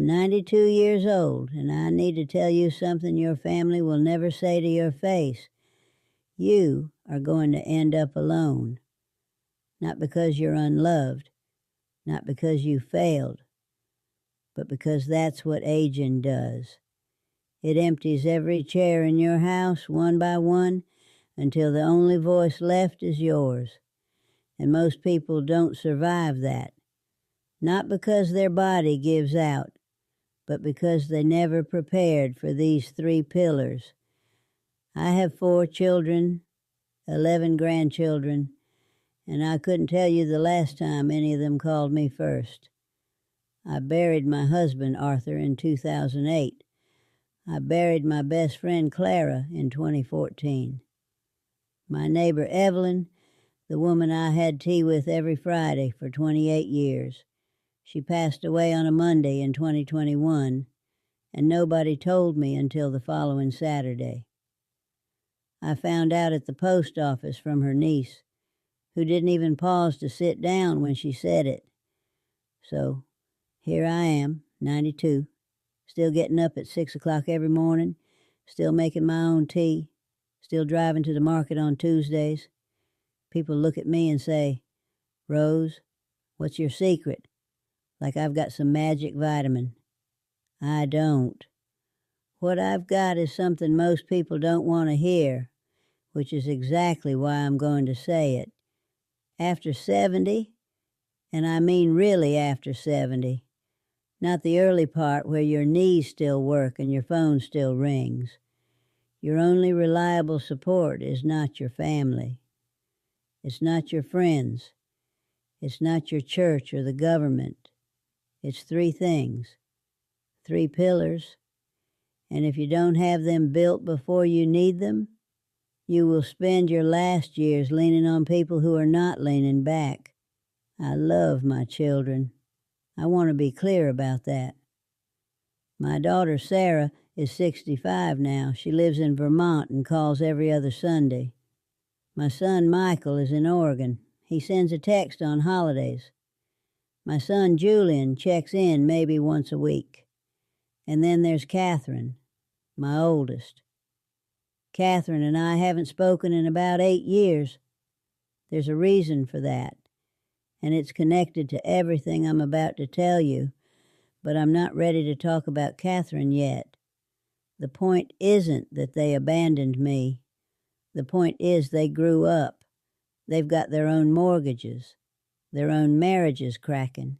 I'm 92 years old, and I need to tell you something your family will never say to your face. You are going to end up alone. Not because you're unloved, not because you failed, but because that's what aging does. It empties every chair in your house one by one until the only voice left is yours. And most people don't survive that. Not because their body gives out, but because they never prepared for these 3 pillars. I have 4 children, 11 grandchildren, and I couldn't tell you the last time any of them called me first. I buried my husband, Arthur, in 2008. I buried my best friend, Clara, in 2014. My neighbor, Evelyn, the woman I had tea with every Friday for 28 years. She passed away on a Monday in 2021, and nobody told me until the following Saturday. I found out at the post office from her niece, who didn't even pause to sit down when she said it. So here I am, 92, still getting up at 6 o'clock every morning, still making my own tea, still driving to the market on Tuesdays. People look at me and say, "Rose, what's your secret?" Like I've got some magic vitamin. I don't. What I've got is something most people don't want to hear, which is exactly why I'm going to say it. After 70, and I mean really after 70, not the early part where your knees still work and your phone still rings. Your only reliable support is not your family. It's not your friends. It's not your church or the government. It's 3 things, 3 pillars, and if you don't have them built before you need them, you will spend your last years leaning on people who are not leaning back. I love my children. I want to be clear about that. My daughter Sarah is 65 now. She lives in Vermont and calls every other Sunday. My son Michael is in Oregon. He sends a text on holidays. My son Julian checks in maybe once a week. And then there's Catherine, my oldest. Catherine and I haven't spoken in about 8 years. There's a reason for that, and it's connected to everything I'm about to tell you, but I'm not ready to talk about Catherine yet. The point isn't that they abandoned me. The point is they grew up. They've got their own mortgages, their own marriages cracking,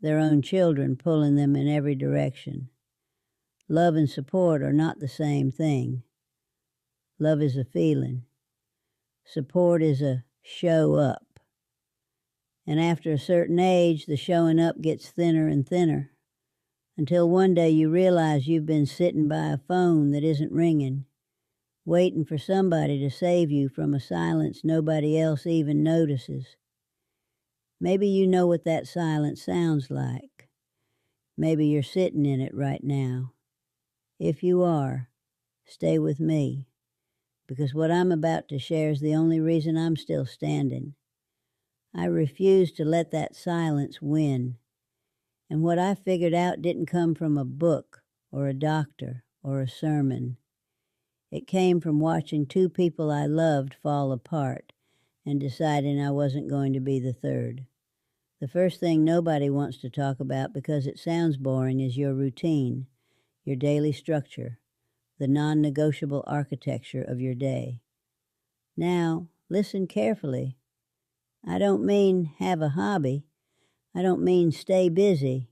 their own children pulling them in every direction. Love and support are not the same thing. Love is a feeling. Support is a show up. And after a certain age, the showing up gets thinner and thinner, until one day you realize you've been sitting by a phone that isn't ringing, waiting for somebody to save you from a silence nobody else even notices. Maybe you know what that silence sounds like. Maybe you're sitting in it right now. If you are, stay with me, because what I'm about to share is the only reason I'm still standing. I refuse to let that silence win. And what I figured out didn't come from a book or a doctor or a sermon. It came from watching 2 people I loved fall apart and deciding I wasn't going to be the third. The first thing nobody wants to talk about because it sounds boring is your routine, your daily structure, the non-negotiable architecture of your day. Now, listen carefully. I don't mean have a hobby. I don't mean stay busy.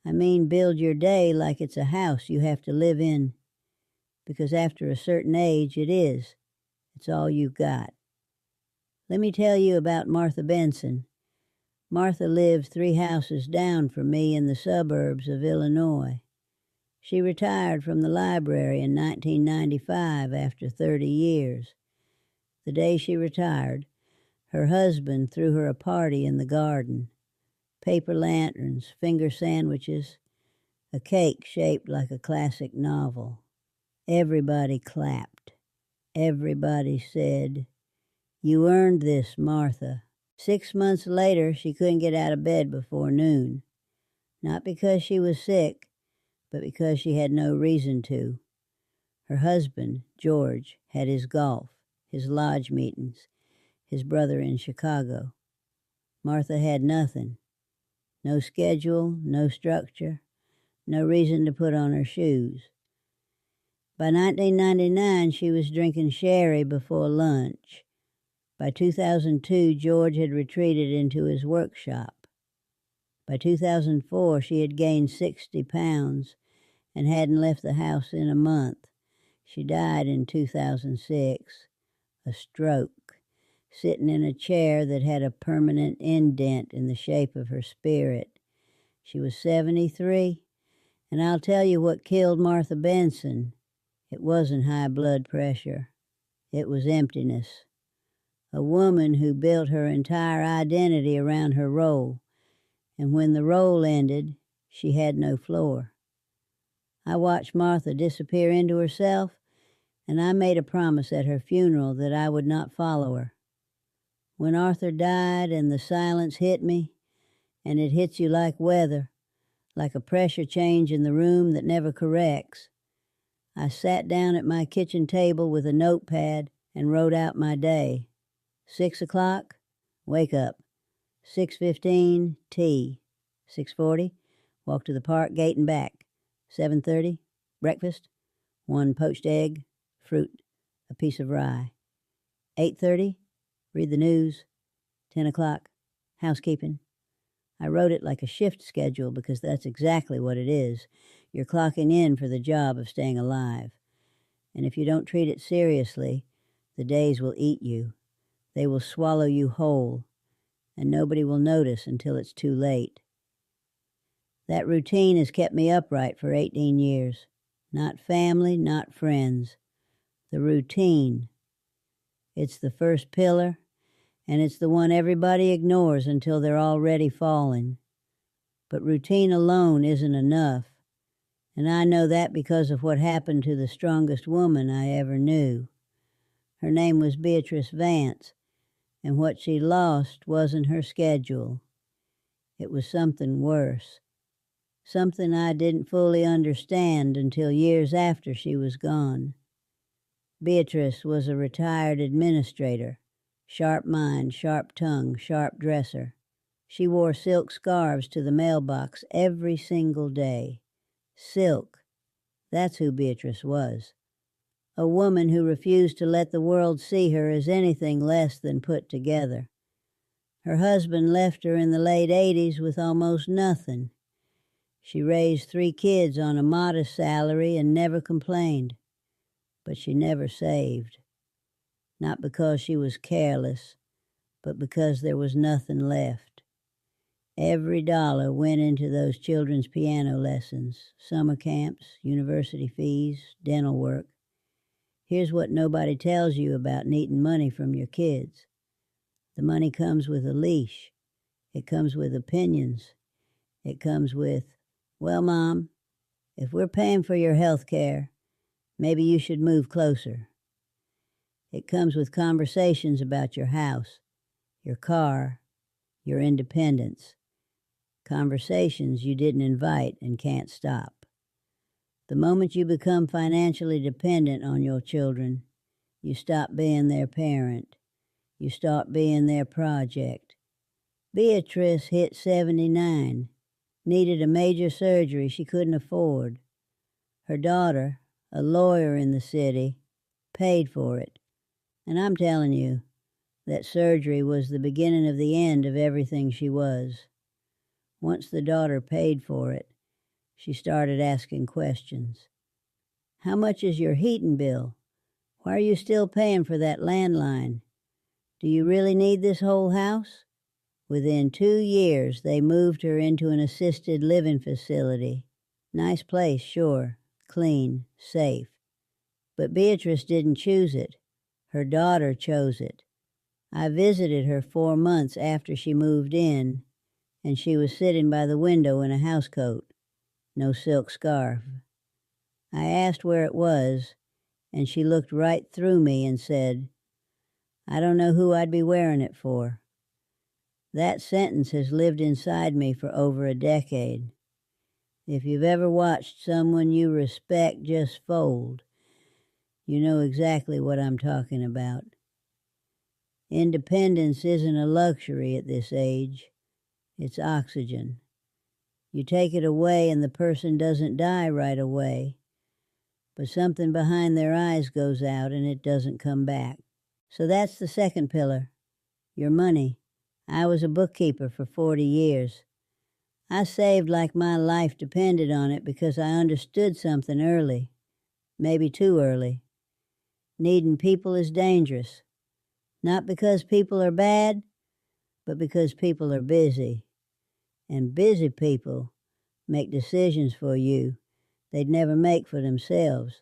I mean build your day like it's a house you have to live in, because after a certain age it is. It's all you've got. Let me tell you about Martha Benson. Martha lived 3 houses down from me in the suburbs of Illinois. She retired from the library in 1995 after 30 years. The day she retired, her husband threw her a party in the garden. Paper lanterns, finger sandwiches, a cake shaped like a classic novel. Everybody clapped. Everybody said, "You earned this, Martha." 6 months later, she couldn't get out of bed before noon. not because she was sick, but because she had no reason to. Her husband, George, had his golf, his lodge meetings, his brother in Chicago. Martha had nothing. No schedule, no structure, no reason to put on her shoes. By 1999, she was drinking sherry before lunch. By 2002, George had retreated into his workshop. By 2004, she had gained 60 pounds and hadn't left the house in a month. She died in 2006, a stroke, sitting in a chair that had a permanent indent in the shape of her spirit. She was 73, and I'll tell you what killed Martha Benson. It wasn't high blood pressure. It was emptiness. A woman who built her entire identity around her role, and when the role ended, she had no floor. I watched Martha disappear into herself, and I made a promise at her funeral that I would not follow her. When Arthur died and the silence hit me, and it hits you like weather, like a pressure change in the room that never corrects, I sat down at my kitchen table with a notepad and wrote out my day. 6 o'clock, wake up. 6:15, tea. 6:40, walk to the park, gate and back. 7:30, breakfast, 1 poached egg, fruit, a piece of rye. 8:30, read the news. 10 o'clock, housekeeping. I wrote it like a shift schedule because that's exactly what it is. You're clocking in for the job of staying alive. And if you don't treat it seriously, the days will eat you. They will swallow you whole, and nobody will notice until it's too late. That routine has kept me upright for 18 years. Not family, not friends. The routine. It's the first pillar, and it's the one everybody ignores until they're already falling. But routine alone isn't enough, and I know that because of what happened to the strongest woman I ever knew. Her name was Beatrice Vance, and what she lost wasn't her schedule. It was something worse, something I didn't fully understand until years after she was gone. Beatrice was a retired administrator, sharp mind, sharp tongue, sharp dresser. She wore silk scarves to the mailbox every single day. Silk, that's who Beatrice was. A woman who refused to let the world see her as anything less than put together. Her husband left her in the late 80s with almost nothing. She raised 3 kids on a modest salary and never complained. But she never saved. Not because she was careless, but because there was nothing left. Every dollar went into those children's piano lessons, summer camps, university fees, dental work. Here's what nobody tells you about needing money from your kids. The money comes with a leash. It comes with opinions. It comes with, well, Mom, if we're paying for your health care, maybe you should move closer. It comes with conversations about your house, your car, your independence. Conversations you didn't invite and can't stop. The moment you become financially dependent on your children, you stop being their parent. You stop being their project. Beatrice hit 79, needed a major surgery she couldn't afford. Her daughter, a lawyer in the city, paid for it. And I'm telling you, that surgery was the beginning of the end of everything she was. Once the daughter paid for it, she started asking questions. How much is your heating bill? Why are you still paying for that landline? Do you really need this whole house? Within 2 years, they moved her into an assisted living facility. Nice place, sure, clean, safe. But Beatrice didn't choose it. Her daughter chose it. I visited her 4 months after she moved in, and she was sitting by the window in a housecoat, no silk scarf. I asked where it was, and she looked right through me and said, I don't know who I'd be wearing it for. That sentence has lived inside me for over a decade. If you've ever watched someone you respect just fold, you know exactly what I'm talking about. Independence isn't a luxury at this age. It's oxygen. You take it away and the person doesn't die right away, but something behind their eyes goes out and it doesn't come back. So that's the second pillar, your money. I was a bookkeeper for 40 years. I saved like my life depended on it because I understood something early, maybe too early. Needing people is dangerous, not because people are bad, but because people are busy. And busy people make decisions for you they'd never make for themselves.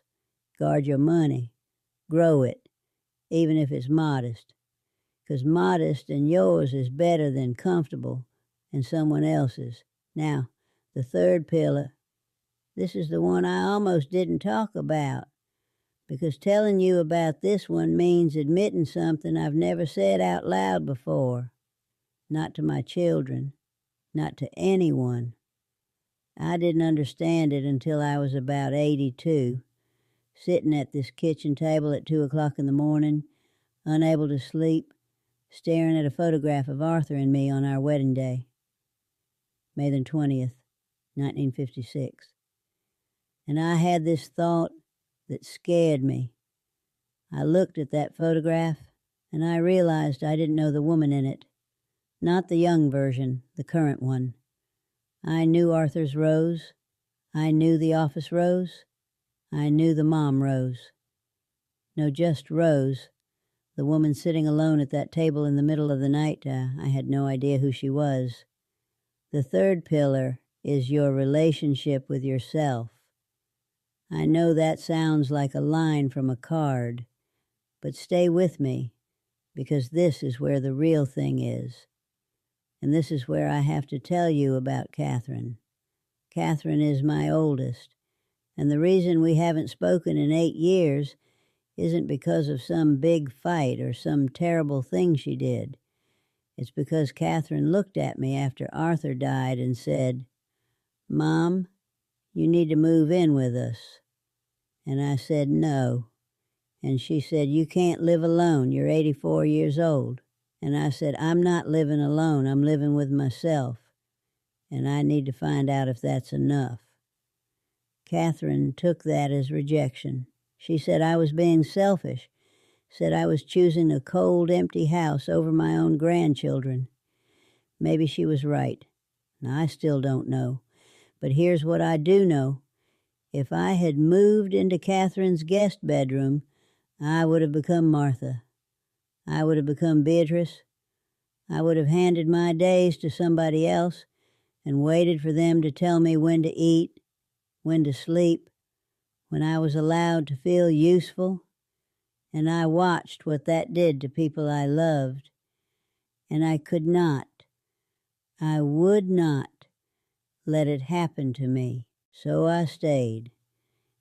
Guard your money. Grow it, even if it's modest. Because modest and yours is better than comfortable and someone else's. Now, the third pillar, this is the one I almost didn't talk about, because telling you about this one means admitting something I've never said out loud before. Not to my children, not to anyone. I didn't understand it until I was about 82, sitting at this kitchen table at 2 o'clock in the morning, unable to sleep, staring at a photograph of Arthur and me on our wedding day, May the 20th, 1956. And I had this thought that scared me. I looked at that photograph, and I realized I didn't know the woman in it. Not the young version, the current one. I knew Arthur's Rose. I knew the office Rose. I knew the mom Rose. No, just Rose. The woman sitting alone at that table in the middle of the night, I had no idea who she was. The third pillar is your relationship with yourself. I know that sounds like a line from a card, but stay with me, because this is where the real thing is. And this is where I have to tell you about Catherine. Catherine is my oldest, and the reason we haven't spoken in 8 years isn't because of some big fight or some terrible thing she did. It's because Catherine looked at me after Arthur died and said, "Mom, you need to move in with us." And I said, "No." And she said, "You can't live alone. You're 84 years old." And I said, "I'm not living alone. I'm living with myself. And I need to find out if that's enough." Catherine took that as rejection. She said I was being selfish, said I was choosing a cold, empty house over my own grandchildren. Maybe she was right. Now, I still don't know. But here's what I do know. If I had moved into Catherine's guest bedroom, I would have become Martha. I would have become Beatrice. I would have handed my days to somebody else and waited for them to tell me when to eat, when to sleep, when I was allowed to feel useful. And I watched what that did to people I loved. And I could not, I would not let it happen to me. So I stayed.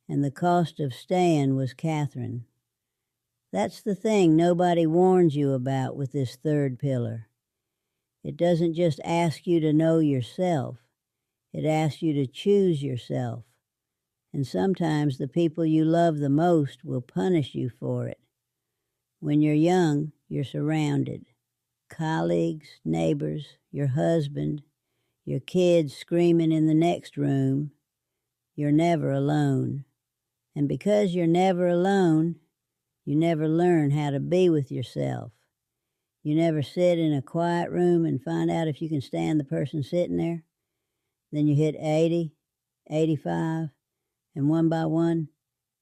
And the cost of staying was Catherine. That's the thing nobody warns you about with this third pillar. It doesn't just ask you to know yourself. It asks you to choose yourself. And sometimes the people you love the most will punish you for it. When you're young, you're surrounded. Colleagues, neighbors, your husband, your kids screaming in the next room. You're never alone. And because you're never alone, you never learn how to be with yourself. You never sit in a quiet room and find out if you can stand the person sitting there. Then you hit 80, 85, and one by one,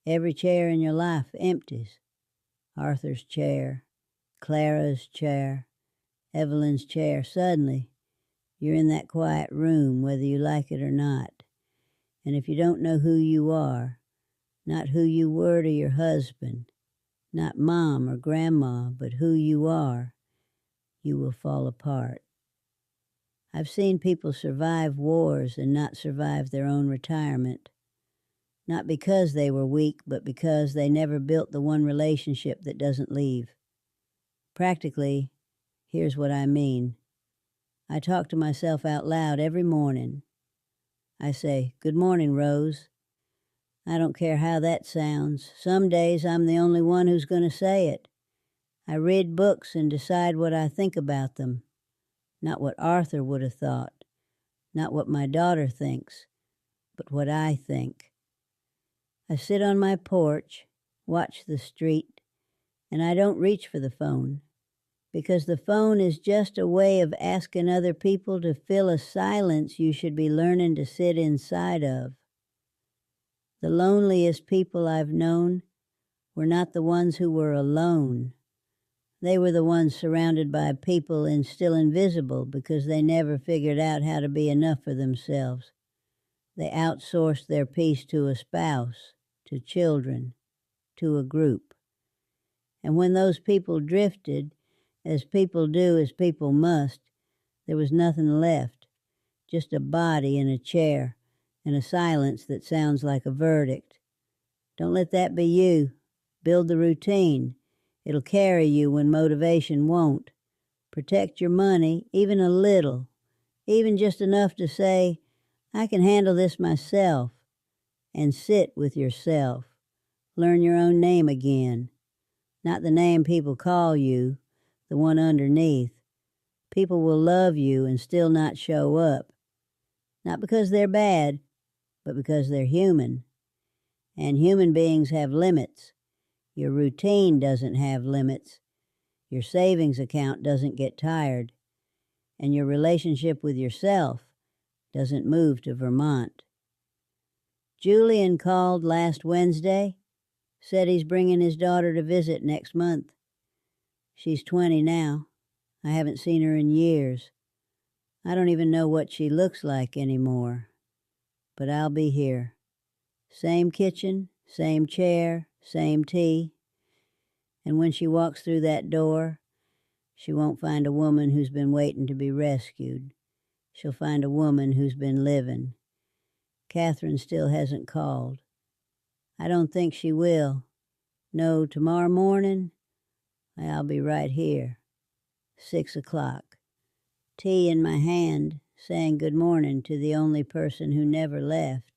every chair in your life empties. Arthur's chair, Clara's chair, Evelyn's chair. Suddenly, you're in that quiet room, whether you like it or not. And if you don't know who you are, not who you were to your husband, not mom or grandma, but who you are, you will fall apart. I've seen people survive wars and not survive their own retirement. Not because they were weak, but because they never built the one relationship that doesn't leave. Practically, here's what I mean. I talk to myself out loud every morning. I say, "Good morning, Rose." I don't care how that sounds. Some days I'm the only one who's going to say it. I read books and decide what I think about them. Not what Arthur would have thought. Not what my daughter thinks, but what I think. I sit on my porch, watch the street, and I don't reach for the phone, because the phone is just a way of asking other people to fill a silence you should be learning to sit inside of. The loneliest people I've known were not the ones who were alone. They were the ones surrounded by people and still invisible because they never figured out how to be enough for themselves. They outsourced their peace to a spouse, to children, to a group. And when those people drifted, as people do, as people must, there was nothing left, just a body in a chair and a silence that sounds like a verdict. Don't let that be you. Build the routine. It'll carry you when motivation won't. Protect your money, even a little, even just enough to say, I can handle this myself, and sit with yourself. Learn your own name again. Not the name people call you, the one underneath. People will love you and still not show up. Not because they're bad, but because they're human. And human beings have limits. Your routine doesn't have limits. Your savings account doesn't get tired. And your relationship with yourself doesn't move to Vermont. Julian called last Wednesday, said he's bringing his daughter to visit next month. She's 20 now. I haven't seen her in years. I don't even know what she looks like anymore. But I'll be here. Same kitchen, same chair, same tea. And when she walks through that door, she won't find a woman who's been waiting to be rescued. She'll find a woman who's been living. Catherine still hasn't called. I don't think she will. No, tomorrow morning, I'll be right here. 6 o'clock. Tea in my hand, saying good morning to the only person who never left.